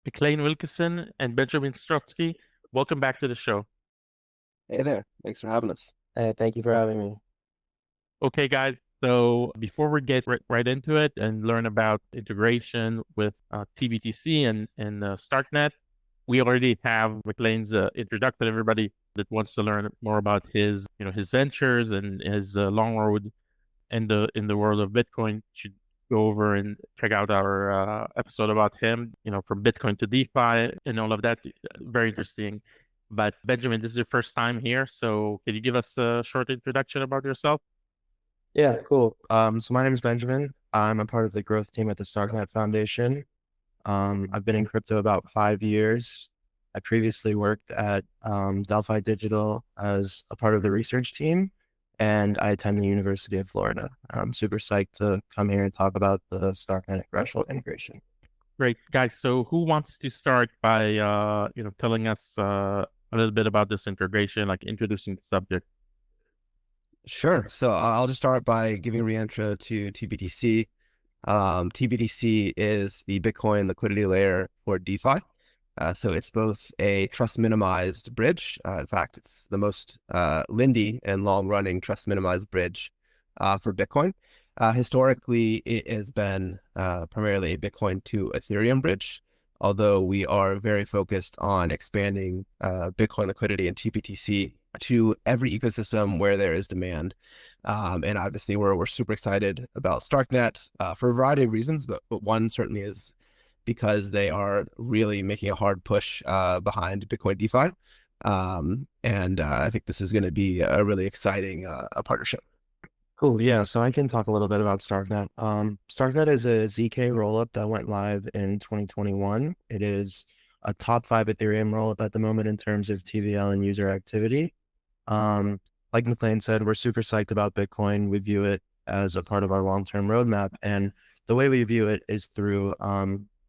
MacLane Wilkison and Benjamin Sturisky. Welcome back to the show. Hey there. Thanks for having us. Thank you for having me. Okay, guys. So before we get right into it and learn about integration with tBTC and Starknet, we already have MacLane's introduction. Everybody that wants to learn more about his ventures and his long road in the world of Bitcoin should go over and check out our episode about him, from Bitcoin to DeFi and all of that. Very interesting. But Benjamin, this is your first time here, so can you give us a short introduction about yourself? Yeah, cool. So my name is Benjamin. I'm a part of the growth team at the Starknet Foundation. I've been in crypto about 5 years. I previously worked at Delphi Digital as a part of the research team, and I attend the University of Florida. I'm super psyched to come here and talk about the Starknet threshold integration. Great, guys. So who wants to start by telling us a little bit about this integration, like introducing the subject? Sure. So I'll just start by giving a reintro to tBTC. tBTC is the Bitcoin liquidity layer for DeFi. So it's both a trust minimized bridge. In fact, it's the most lindy and long running trust minimized bridge for Bitcoin. Historically, it has been primarily a Bitcoin to Ethereum bridge, although we are very focused on expanding Bitcoin liquidity and tBTC to every ecosystem where there is demand. And obviously, we're super excited about Starknet for a variety of reasons, but one certainly is because they are really making a hard push behind Bitcoin DeFi. And I think this is going to be a really exciting partnership. Cool. Yeah. So I can talk a little bit about Starknet. Starknet is a ZK rollup that went live in 2021. It is a top 5 Ethereum rollup at the moment in terms of TVL and user activity. Like MacLane said, we're super psyched about Bitcoin. We view it as a part of our long-term roadmap. And the way we view it is through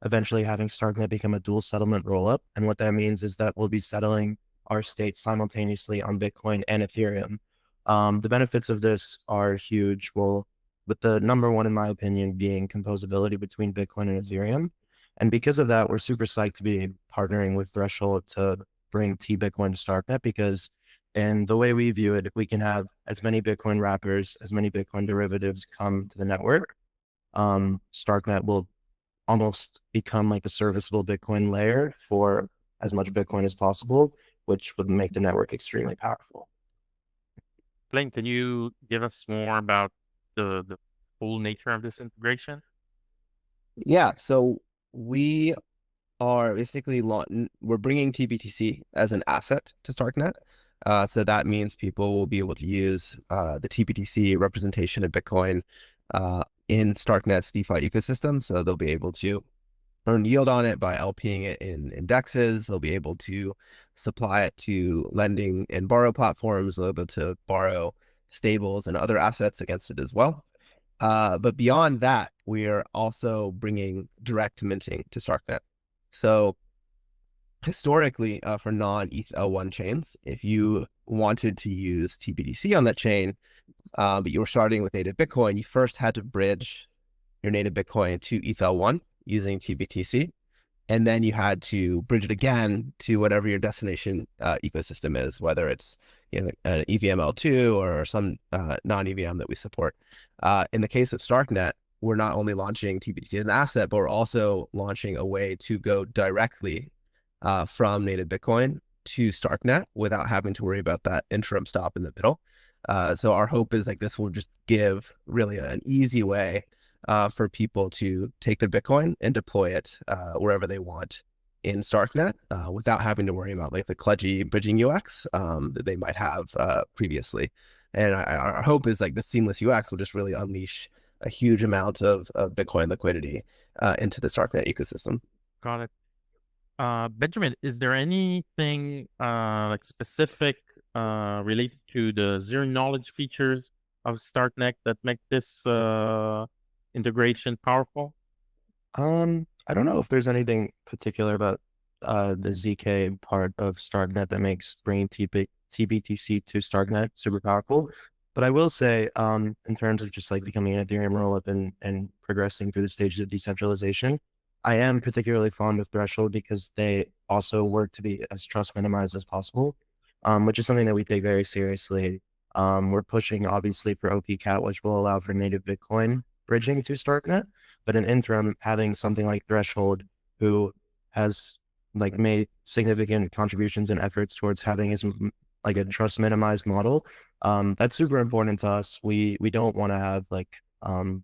eventually having Starknet become a dual settlement rollup. And what that means is that we'll be settling our state simultaneously on Bitcoin and Ethereum. The benefits of this are huge. Well, with the number one, in my opinion, being composability between Bitcoin and Ethereum. And because of that, we're super psyched to be partnering with Threshold to bring Bitcoin to Starknet, because in the way we view it, if we can have as many Bitcoin wrappers, as many Bitcoin derivatives come to the network, Starknet will almost become like a serviceable Bitcoin layer for as much Bitcoin as possible, which would make the network extremely powerful. MacLane, can you give us more about the full nature of this integration? Yeah. So we are basically we're bringing tBTC as an asset to Starknet. So that means people will be able to use the tBTC representation of Bitcoin in Starknet's DeFi ecosystem. So they'll be able to earn yield on it by LPing it in indexes. They'll be able to supply it to lending and borrow platforms. They'll be able to borrow stables and other assets against it as well. But beyond that, we are also bringing direct minting to Starknet. So historically, for non-ETH L1 chains, if you wanted to use tBTC on that chain, but you were starting with native Bitcoin, you first had to bridge your native Bitcoin to ETH L1 using tBTC. And then you had to bridge it again to whatever your destination ecosystem is, whether it's an EVM L2 or some non-EVM that we support. In the case of Starknet, we're not only launching tBTC as an asset, but we're also launching a way to go directly from native Bitcoin to Starknet without having to worry about that interim stop in the middle. So our hope is like this will just give really an easy way for people to take their Bitcoin and deploy it wherever they want in Starknet without having to worry about like the kludgy bridging UX that they might have previously. And our hope is like the seamless UX will just really unleash a huge amount of Bitcoin liquidity into the Starknet ecosystem. Got it. Benjamin, is there anything like specific related to the zero knowledge features of Starknet that make this integration powerful? I don't know if there's anything particular about the ZK part of Starknet that makes bringing tBTC to Starknet super powerful. But I will say, in terms of just like becoming an Ethereum rollup and progressing through the stages of decentralization, I am particularly fond of Threshold because they also work to be as trust minimized as possible, which is something that we take very seriously. We're pushing obviously for OPCat, which will allow for native Bitcoin bridging to Starknet, but in interim, having something like Threshold, who has like made significant contributions and efforts towards having like a trust minimized model, that's super important to us. We don't want to have like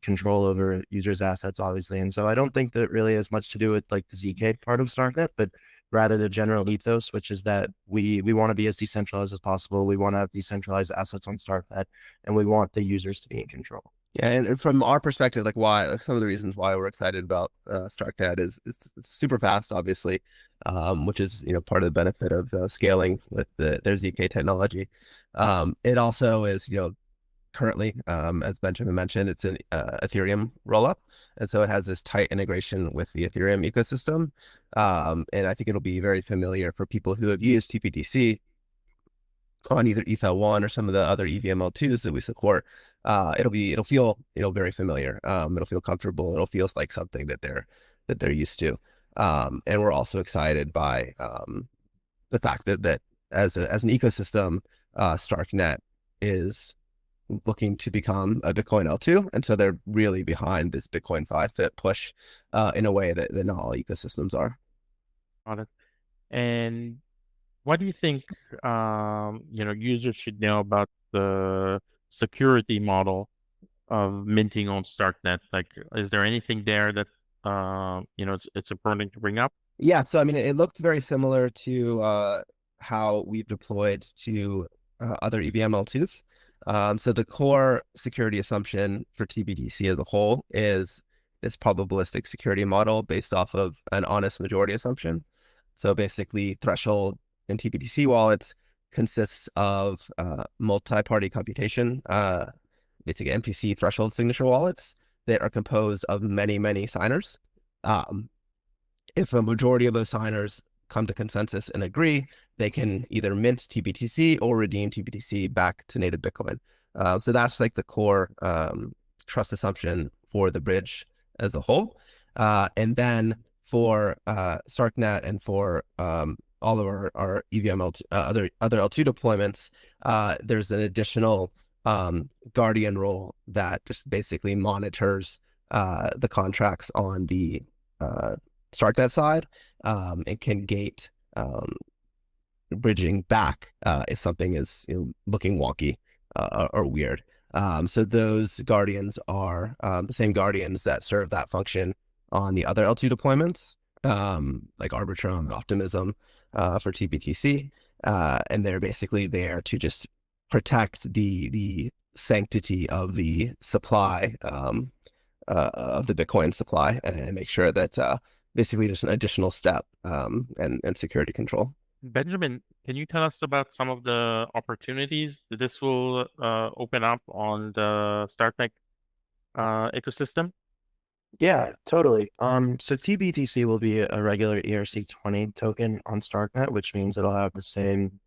control over users' assets, obviously. And so I don't think that it really has much to do with like the ZK part of Starknet, but rather the general ethos, which is that we want to be as decentralized as possible. We want to have decentralized assets on Starknet, and we want the users to be in control. Yeah, and from our perspective, like some of the reasons why we're excited about Starknet is it's super fast, obviously, which is part of the benefit of scaling with their ZK technology. It also is currently, as Benjamin mentioned, it's an Ethereum rollup, and so it has this tight integration with the Ethereum ecosystem. And I think it'll be very familiar for people who have used tBTC on either ETH1 or some of the other EVML2s that we support. It'll feel very familiar. It'll feel comfortable. It'll feel like something that they're used to. And we're also excited by the fact that as an ecosystem, Starknet is looking to become a Bitcoin L2, and so they're really behind this Bitcoin 5 push in a way that not all ecosystems are. Got it. And what do you think users should know about the security model of minting on Starknet? Like, is there anything there that it's important to bring up? Yeah, so I mean, it looked very similar to how we've deployed to other EVML2s. So the core security assumption for tBTC as a whole is this probabilistic security model based off of an honest majority assumption. So basically, Threshold and tBTC wallets consists of multi-party computation, basically MPC threshold signature wallets that are composed of many, many signers. If a majority of those signers come to consensus and agree, they can either mint tBTC or redeem tBTC back to native Bitcoin. So that's like the core trust assumption for the bridge as a whole. And then for Starknet and for all of our EVM other L2 deployments, there's an additional guardian role that just basically monitors the contracts on the Starknet side and can gate bridging back if something is looking wonky or weird. So those guardians are the same guardians that serve that function on the other L2 deployments, like Arbitrum and Optimism for tBTC. And they're basically there to just protect the sanctity of the supply of the Bitcoin supply and make sure that basically just an additional step and security control. Benjamin, can you tell us about some of the opportunities that this will open up on the Starknet ecosystem? Yeah, totally. So tBTC will be a regular ERC20 token on Starknet, which means it'll have the same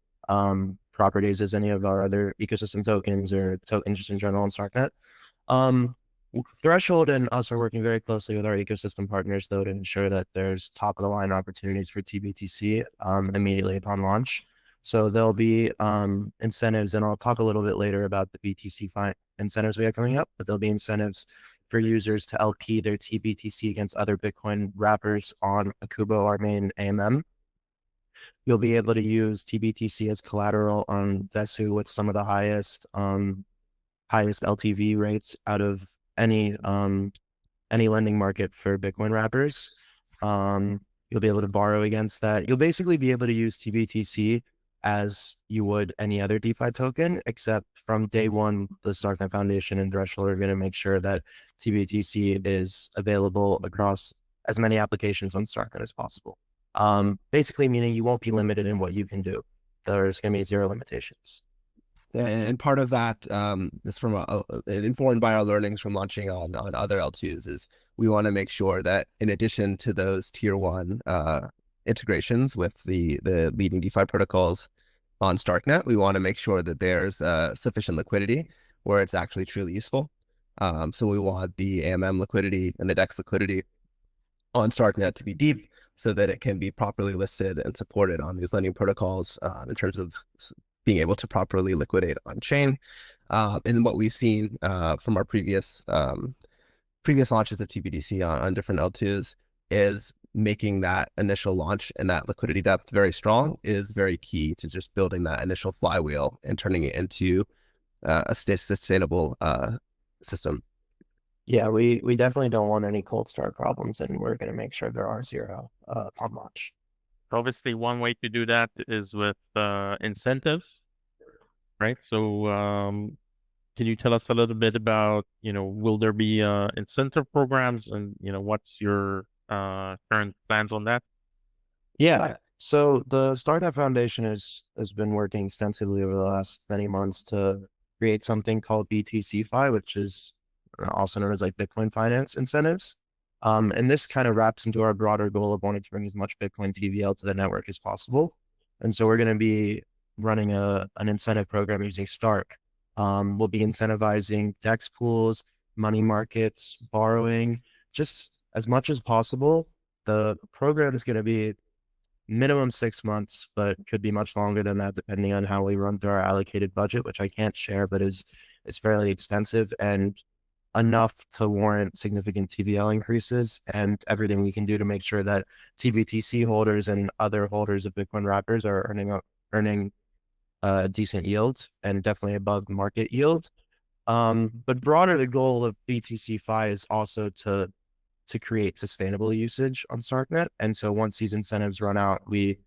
properties as any of our other ecosystem tokens or tokens just in general on Starknet. Threshold and us are working very closely with our ecosystem partners, though, to ensure that there's top of the line opportunities for tBTC immediately upon launch. So there'll be incentives, and I'll talk a little bit later about the BTC incentives we have coming up, but there'll be incentives for users to LP their tBTC against other Bitcoin wrappers on Akubo, our main AMM. You'll be able to use tBTC as collateral on Vesu with some of the highest LTV rates out of any lending market for Bitcoin wrappers. You'll be able to borrow against that. You'll basically be able to use tBTC as you would any other DeFi token, except from day one, the Starknet Foundation and Threshold are going to make sure that tBTC is available across as many applications on Starknet as possible. Basically meaning you won't be limited in what you can do. There's going to be zero limitations. And part of that is from informed by our learnings from launching on other L2s is we want to make sure that in addition to those tier one integrations with the leading DeFi protocols on Starknet, we want to make sure that there's sufficient liquidity where it's actually truly useful. So we want the AMM liquidity and the DEX liquidity on Starknet to be deep so that it can be properly listed and supported on these lending protocols in terms of being able to properly liquidate on chain. And what we've seen from our previous launches of tBTC on different L2s is making that initial launch and that liquidity depth very strong is very key to just building that initial flywheel and turning it into a sustainable system. Yeah, we definitely don't want any cold start problems, and we're going to make sure there are zero upon launch. Obviously, one way to do that is with incentives, right? So can you tell us a little bit about, will there be incentive programs and, what's your current plans on that? Yeah. So the Startup Foundation has been working extensively over the last many months to create something called BTC-Fi, which is also known as like Bitcoin finance incentives. And this kind of wraps into our broader goal of wanting to bring as much Bitcoin TVL to the network as possible. And so we're going to be running an incentive program using Stark. We'll be incentivizing DEX pools, money markets, borrowing, just as much as possible. The program is going to be minimum 6 months, but could be much longer than that, depending on how we run through our allocated budget, which I can't share, but is fairly extensive and enough to warrant significant TVL increases and everything we can do to make sure that tBTC holders and other holders of Bitcoin wrappers are earning a decent yield and definitely above market yield. But broader, the goal of BTC-Fi is also to create sustainable usage on Starknet. And so once these incentives run out, we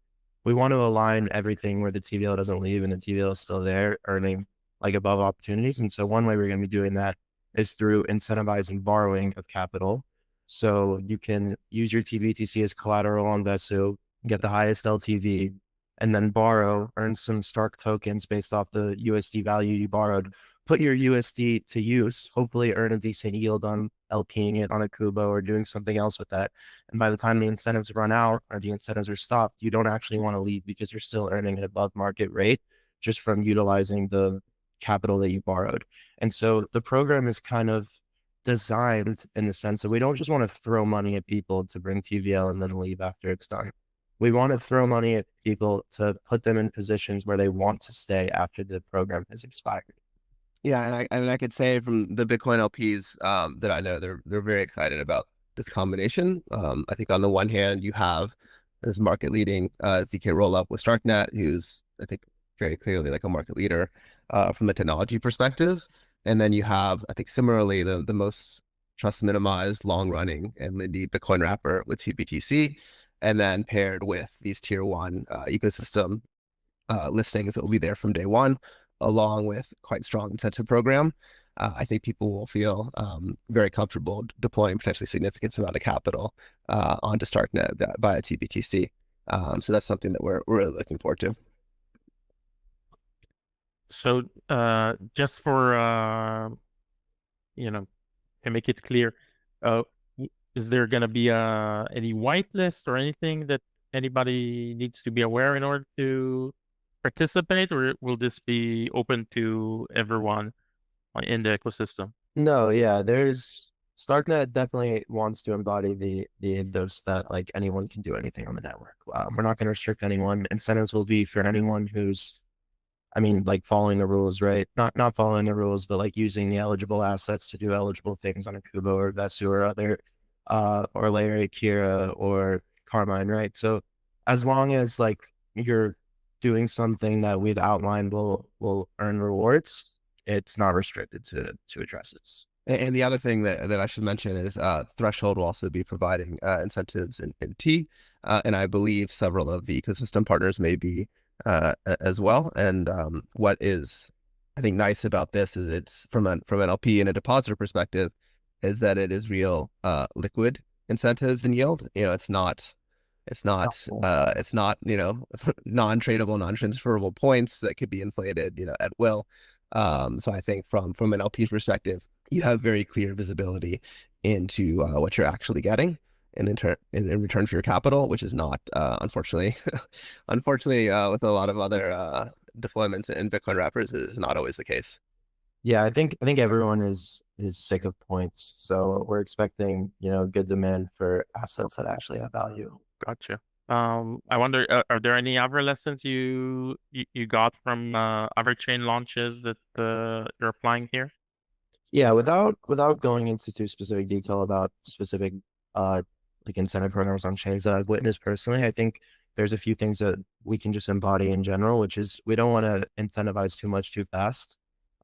want to align everything where the TVL doesn't leave and the TVL is still there, earning like above opportunities. And so one way we're going to be doing that is through incentivizing borrowing of capital. So you can use your tBTC as collateral on Vesu, get the highest LTV, and then borrow, earn some Stark tokens based off the USD value you borrowed, put your USD to use, hopefully earn a decent yield on LPing it on a Kubo or doing something else with that. And by the time the incentives run out or the incentives are stopped, you don't actually want to leave because you're still earning an above market rate just from utilizing the capital that you borrowed. And so the program is kind of designed in the sense that we don't just want to throw money at people to bring TVL and then leave after it's done. We want to throw money at people to put them in positions where they want to stay after the program has expired. Yeah, and I could say from the Bitcoin LPs that I know, they're very excited about this combination. I think on the one hand, you have this market leading ZK-Rollup with Starknet, who's I think very clearly like a market leader from a technology perspective. And then you have, I think similarly, the most trust minimized, long running and Lindy Bitcoin wrapper with tBTC, and then paired with these tier one ecosystem listings that will be there from day one, along with quite strong incentive program. I think people will feel very comfortable deploying potentially significant amount of capital onto Starknet via tBTC. So that's something that we're really looking forward to. So just for to make it clear, is there going to be any whitelist or anything that anybody needs to be aware in order to participate, or will this be open to everyone in the ecosystem? No, yeah, there's Starknet definitely wants to embody the ethos that like anyone can do anything on the network. We're not going to restrict anyone. Incentives will be for anyone who's, I mean, like following the rules, right? Not following the rules, but like using the eligible assets to do eligible things on a Kubo or Vesu or other or Layer Akira or Carmine, right? So as long as like you're doing something that we've outlined will earn rewards, it's not restricted to addresses. And the other thing that I should mention is Threshold will also be providing incentives in T, and I believe several of the ecosystem partners may be as well. And what is I think nice about this is it's from an LP and a depositor perspective is that it is real liquid incentives and yield. It's not non-tradable, non-transferable points that could be inflated at will. So I think from an LP perspective, you have very clear visibility into what you're actually getting in return for your capital, which is not unfortunately with a lot of other deployments in Bitcoin wrappers is not always the case. Yeah, I think everyone is sick of points. So we're expecting, good demand for assets that actually have value. Gotcha. I wonder, are there any other lessons you got from other chain launches that you're applying here? Yeah, without going into too specific detail about specific uh like incentive programs on chains that I've witnessed personally, I think there's a few things that we can just embody in general, which is we don't want to incentivize too much too fast.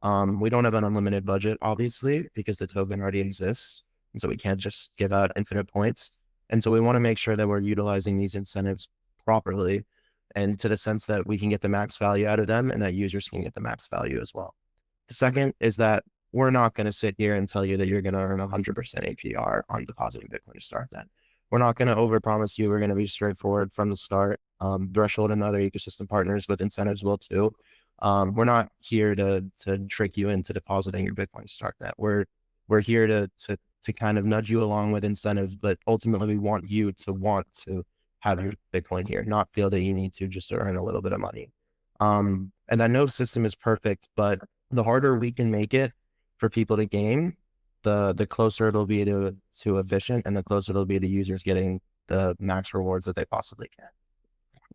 We don't have an unlimited budget, obviously, because the token already exists. And so we can't just give out infinite points. And so we want to make sure that we're utilizing these incentives properly and to the sense that we can get the max value out of them and that users can get the max value as well. The second is that we're not going to sit here and tell you that you're going to earn 100% APR on depositing Bitcoin to start that. We're not going to overpromise you. We're going to be straightforward from the start. Threshold and other ecosystem partners with incentives will too. We're not here to trick you into depositing your Bitcoin to start that. We're here to kind of nudge you along with incentives, but ultimately we want you to want to have your Bitcoin here, not feel that you need to just to earn a little bit of money. And I know system is perfect, but the harder we can make it for people to game, the closer it'll be to efficient and the closer it'll be to users getting the max rewards that they possibly can.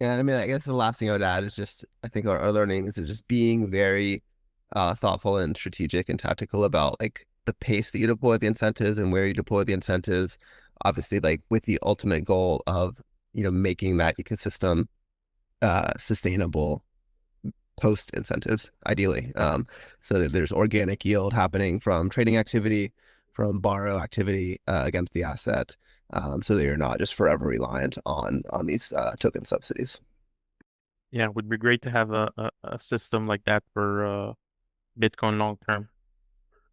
Yeah, I mean, I guess the last thing I would add is just, I think our learning is just being very thoughtful and strategic and tactical about like the pace that you deploy the incentives and where you deploy the incentives. Obviously, like with the ultimate goal of, making that ecosystem sustainable post incentives, ideally. So that there's organic yield happening from trading activity, from borrow activity against the asset, so that you're not just forever reliant on these token subsidies. Yeah, it would be great to have a system like that for Bitcoin long term.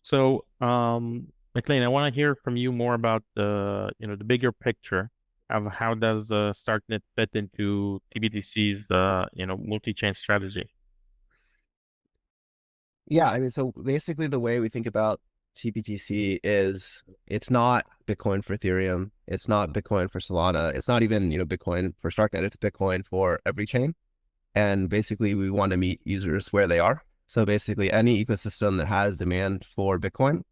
So, MacLane, I want to hear from you more about the bigger picture of how does Starknet fit into tBTC's multi-chain strategy. Yeah, I mean, so basically the way we think about tBTC is it's not Bitcoin for Ethereum, it's not Bitcoin for Solana, it's not even, Bitcoin for Starknet, it's Bitcoin for every chain. And basically we want to meet users where they are. So basically any ecosystem that has demand for Bitcoin,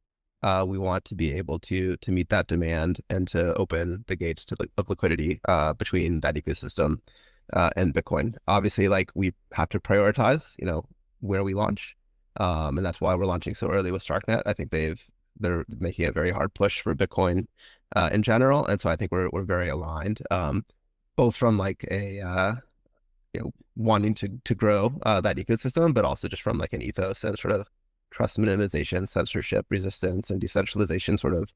we want to be able to meet that demand and to open the gates of liquidity between that ecosystem and Bitcoin. Obviously, like we have to prioritize, where we launch. And that's why we're launching so early with Starknet. I think they're making a very hard push for Bitcoin in general. And so I think we're very aligned, both from like a wanting to grow that ecosystem, but also just from like an ethos and sort of trust minimization, censorship resistance, and decentralization sort of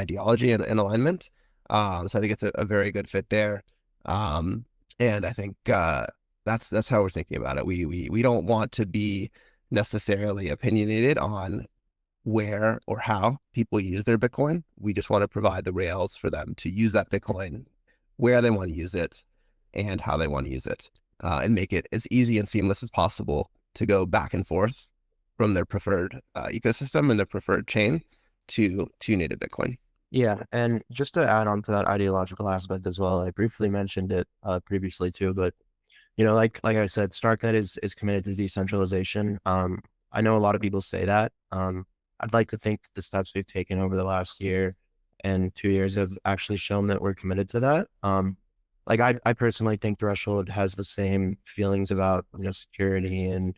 ideology and alignment. So I think it's a very good fit there. And I think that's how we're thinking about it. We don't want to be necessarily opinionated on where or how people use their Bitcoin. We just want to provide the rails for them to use that Bitcoin where they want to use it and how they want to use it, and make it as easy and seamless as possible to go back and forth from their preferred ecosystem and their preferred chain to native Bitcoin. Yeah, and just to add on to that ideological aspect as well, I briefly mentioned it previously too, but like I said, Starknet is committed to decentralization. I know a lot of people say that. I'd like to think the steps we've taken over the last year and 2 years have actually shown that we're committed to that. Like I personally think Threshold has the same feelings about security and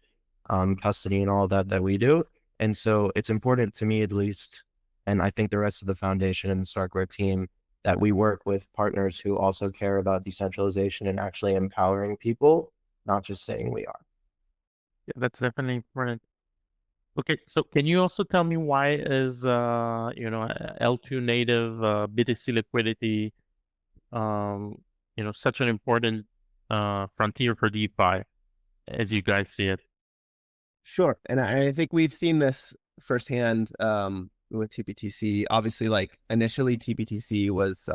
custody and all of that we do, and so it's important to me at least, and I think the rest of the foundation and the Starkware team that we work with partners who also care about decentralization and actually empowering people, not just saying we are. Yeah, that's definitely important. Okay, so can you also tell me why is L2 native BTC liquidity such an important frontier for DeFi as you guys see it? Sure. And I think we've seen this firsthand with tBTC. Obviously, like initially tBTC was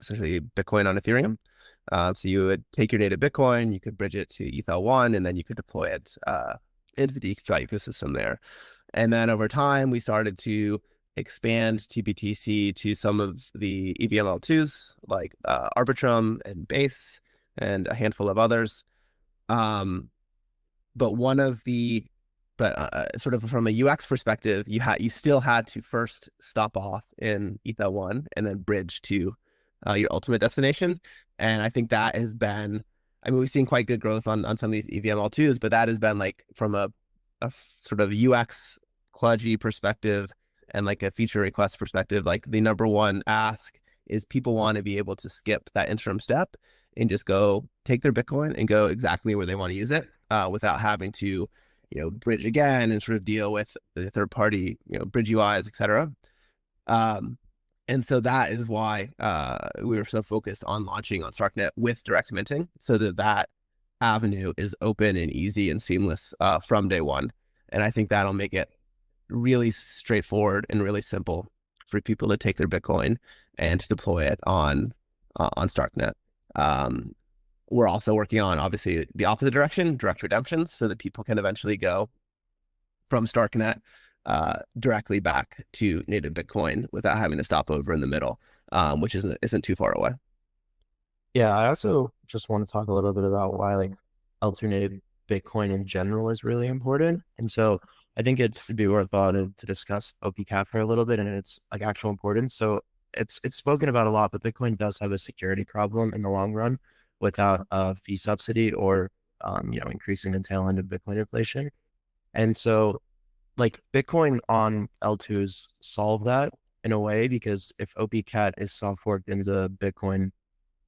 essentially Bitcoin on Ethereum. So you would take your native Bitcoin, you could bridge it to ETH1, and then you could deploy it into the DeFi ecosystem there. And then over time, we started to expand tBTC to some of the EVM-L2s like Arbitrum and Base and a handful of others. But one of the sort of from a UX perspective, you still had to first stop off in ETH1 and then bridge to your ultimate destination. And I think that has been, I mean, we've seen quite good growth on some of these EVM L2s, but that has been like from a sort of UX kludgy perspective and like a feature request perspective, like the number one ask is people want to be able to skip that interim step and just go take their Bitcoin and go exactly where they want to use it without having to, bridge again and sort of deal with the third party, bridge UIs, etc. And so that is why we were so focused on launching on Starknet with direct minting, so that avenue is open and easy and seamless from day one. And I think that'll make it really straightforward and really simple for people to take their Bitcoin and to deploy it on Starknet. We're also working on, obviously, the opposite direction, direct redemptions, so that people can eventually go from Starknet directly back to native Bitcoin without having to stop over in the middle, which isn't too far away. Yeah, I also just want to talk a little bit about why like L2 native Bitcoin in general is really important. And so I think it'd be worthwhile to discuss OPCAT for a little bit and its like actual importance. So it's spoken about a lot, but Bitcoin does have a security problem in the long run without a fee subsidy or increasing the tail end of Bitcoin inflation. And so like Bitcoin on L2s solve that in a way, because if OPCAT is soft forked into Bitcoin,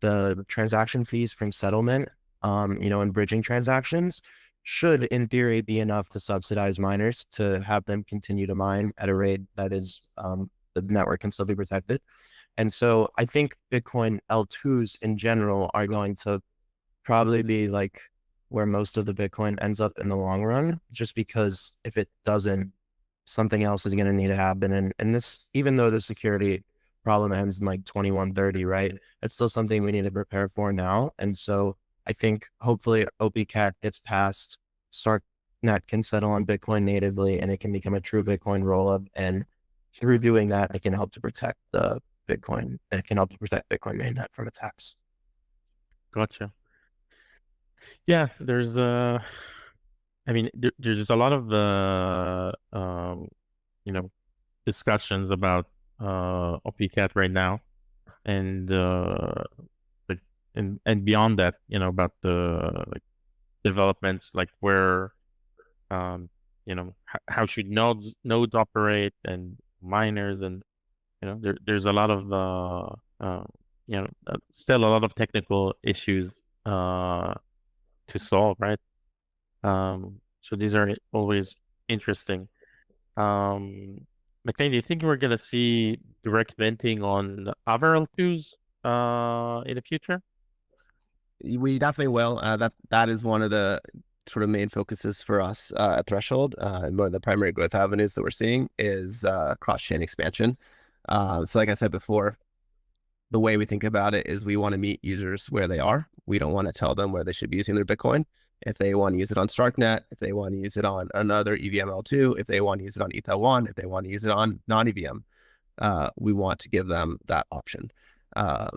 the transaction fees from settlement, and bridging transactions should in theory be enough to subsidize miners to have them continue to mine at a rate that is, the network can still be protected. And so I think Bitcoin L2s in general are going to probably be like where most of the Bitcoin ends up in the long run, just because if it doesn't, something else is going to need to happen. And this, even though the security problem ends in like 2130, right? It's still something we need to prepare for now. And so I think hopefully OPCAT gets passed, Starknet can settle on Bitcoin natively, and it can become a true Bitcoin rollup. And through doing that, it can help to protect the Bitcoin. It can help to protect Bitcoin mainnet from attacks. Gotcha. Yeah, there's I mean, there's a lot of discussions about OPCAT right now, and and beyond that, about the like developments, like where how should nodes operate and miners, and there's a lot of still a lot of technical issues to solve, right? So these are always interesting. MacLane, do you think we're gonna see direct minting on other L2s in the future? We definitely will. That is one of the sort of main focuses for us at Threshold. One of the primary growth avenues that we're seeing is cross-chain expansion. So like I said before, the way we think about it is we want to meet users where they are. We don't want to tell them where they should be using their Bitcoin. If they want to use it on Starknet, if they want to use it on another EVM L2, if they want to use it on ETH1, if they want to use it on non-EVM, we want to give them that option.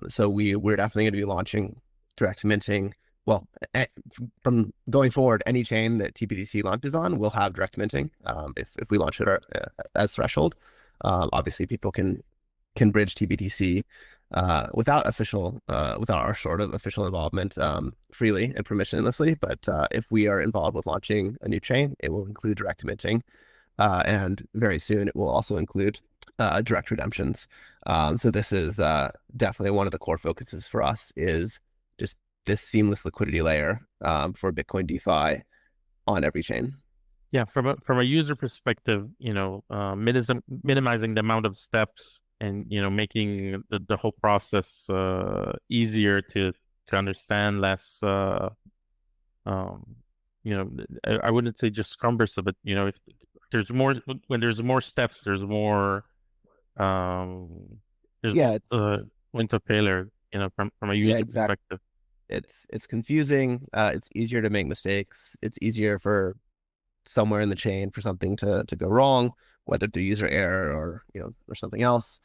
So we're definitely going to be launching direct minting. Well, from going forward, any chain that tBTC launches on will have direct minting. If we launch it as Threshold, obviously people can bridge tBTC without our sort of official involvement, freely and permissionlessly. But if we are involved with launching a new chain, it will include direct minting, and very soon it will also include direct redemptions. So this is definitely one of the core focuses for us, is just this seamless liquidity layer for Bitcoin DeFi on every chain. Yeah, from a user perspective, minimizing the amount of steps, and making the whole process easier to understand, less I wouldn't say just cumbersome, but if there's more, when there's more steps, there's more there's Yeah, it's point of failure, from a user perspective. It's confusing. It's easier to make mistakes. It's easier for somewhere in the chain for something to go wrong, whether through user error or or something else.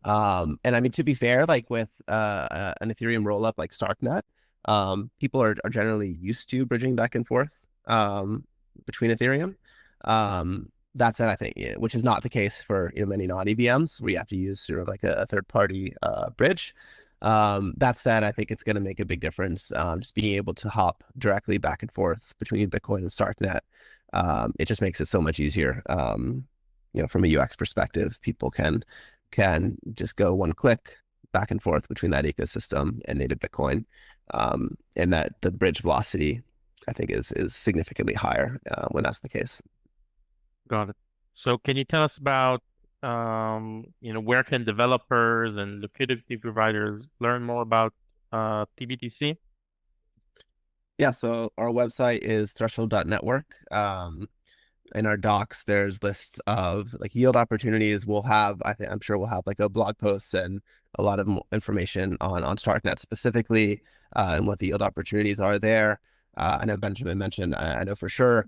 And I mean, to be fair, like with an Ethereum rollup like Starknet, people are generally used to bridging back and forth between Ethereum. That said, I think, which is not the case for many non-EVMs, where you have to use sort of like a third-party bridge. That said, I think it's going to make a big difference. Just being able to hop directly back and forth between Bitcoin and Starknet, it just makes it so much easier. From a UX perspective, people can just go one click back and forth between that ecosystem and native Bitcoin, and that the bridge velocity, I think, is significantly higher when that's the case. Got it. So can you tell us about, where can developers and liquidity providers learn more about tBTC? Yeah, so our website is threshold.network. In our docs, there's lists of like yield opportunities. I'm sure we'll have like a blog post and a lot of information on Starknet specifically, and what the yield opportunities are there. I know Benjamin mentioned, I know for sure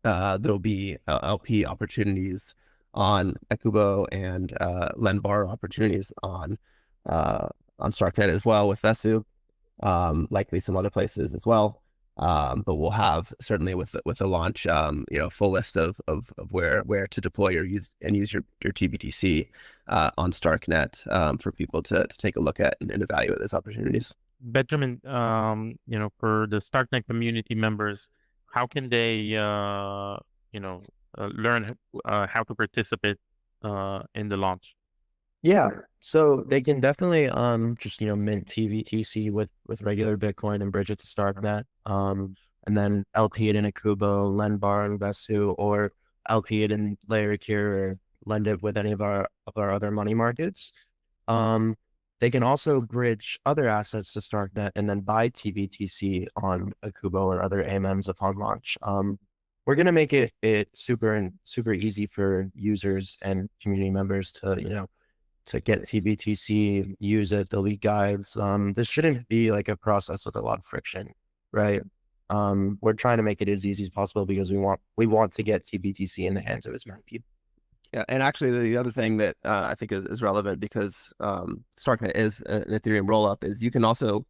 there'll be LP opportunities on Akubo, and lend bar opportunities on Starknet as well with Vesu, likely some other places as well. But we'll have, certainly with the launch, full list of where to deploy your use your tBTC on Starknet, for people to take a look at and evaluate those opportunities. Benjamin, for the Starknet community members, how can they, learn how to participate in the launch? Yeah, so they can definitely just mint tBTC with regular Bitcoin and bridge it to Starknet, and then LP it in Akubo, lend bar in Vesu, or LP it in Layer or lend it with any of our other money markets. They can also bridge other assets to Starknet and then buy tBTC on Akubo or other AMMs upon launch. We're gonna make it super easy for users and community members to get tBTC, use it. There'll be guides. This shouldn't be like a process with a lot of friction, right? We're trying to make it as easy as possible because we want to get tBTC in the hands of as many people. Yeah, and actually the other thing that I think is relevant, because Starknet is an Ethereum rollup, is you can also,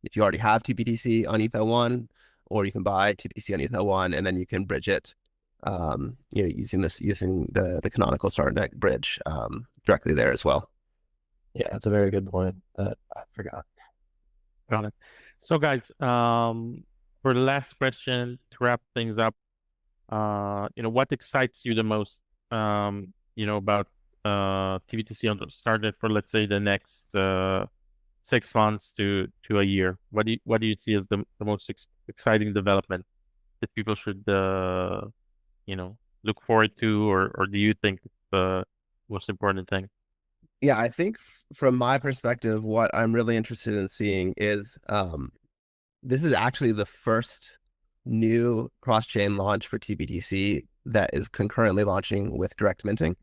if you already have tBTC on ETH1, or you can buy tBTC on ETH1, and then you can bridge it, using the canonical Starknet bridge directly there as well. Yeah, that's a very good point that I forgot. Got it. So guys, for the last question to wrap things up, what excites you the most, about tBTC on Starknet for, let's say, the next 6 months to a year? What do you see as the most exciting development that people should look forward to, or do you think it's the most important thing? Yeah, I think from my perspective, what I'm really interested in seeing is this is actually the first new cross-chain launch for tBTC that is concurrently launching with direct minting.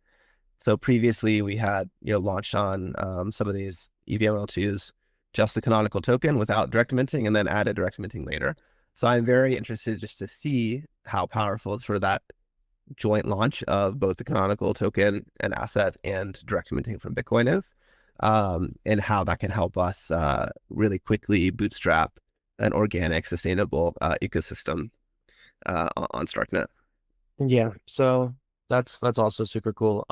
So previously we had launched on some of these EVM-L2s just the canonical token without direct minting, and then added direct minting later. So I'm very interested just to see how powerful it's for that joint launch of both the canonical token and asset and direct minting from Bitcoin is, and how that can help us really quickly bootstrap an organic, sustainable ecosystem on Starknet. Yeah, so that's also super cool.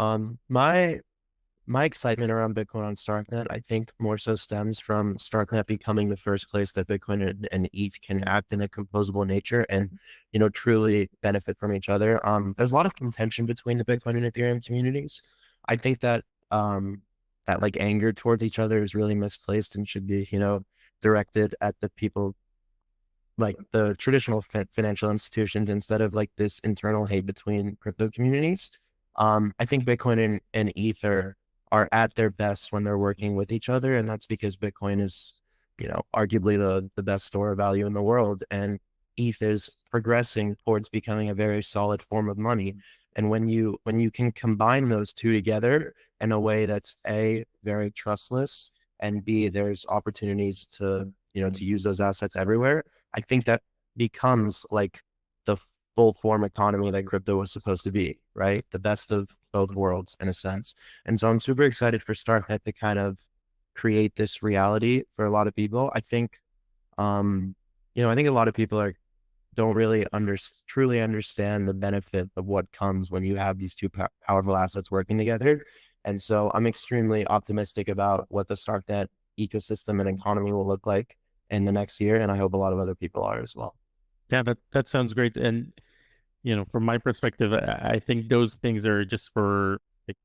My excitement around Bitcoin on Starknet, I think, more so stems from Starknet becoming the first place that Bitcoin and ETH can act in a composable nature and, truly benefit from each other. There's a lot of contention between the Bitcoin and Ethereum communities. I think that that like anger towards each other is really misplaced and should be, directed at the people, like the traditional financial institutions, instead of like this internal hate between crypto communities. I think Bitcoin and ETH are at their best when they're working with each other. And that's because Bitcoin is, arguably the best store of value in the world. And ETH is progressing towards becoming a very solid form of money. And when you can combine those two together in a way that's A, very trustless, and B, there's opportunities to use those assets everywhere, I think that becomes like the full form economy that crypto was supposed to be, right? The best of both worlds in a sense. And so I'm super excited for Starknet to kind of create this reality for a lot of people. I think, I think a lot of people are don't really truly understand the benefit of what comes when you have these two powerful assets working together. And so I'm extremely optimistic about what the Starknet ecosystem and economy will look like in the next year. And I hope a lot of other people are as well. Yeah, that sounds great. And from my perspective, I think those things are just for like,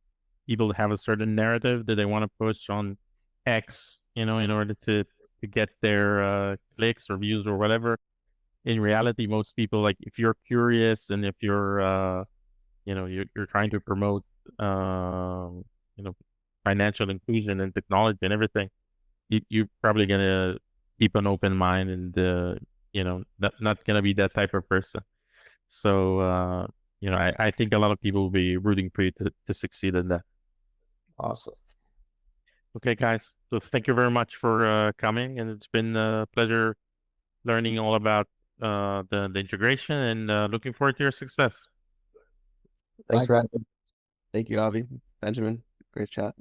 people to have a certain narrative that they want to push on X, in order to get their clicks or views or whatever. In reality, most people, like, if you're curious and if you're trying to promote you know financial inclusion and technology and everything, you're probably gonna keep an open mind and not gonna be that type of person. So I think a lot of people will be rooting for you to succeed in that. Awesome. Okay, guys. So thank you very much for coming, and it's been a pleasure learning all about the integration, and looking forward to your success. Thanks for having me. Thank you, Avi. Benjamin, great chat.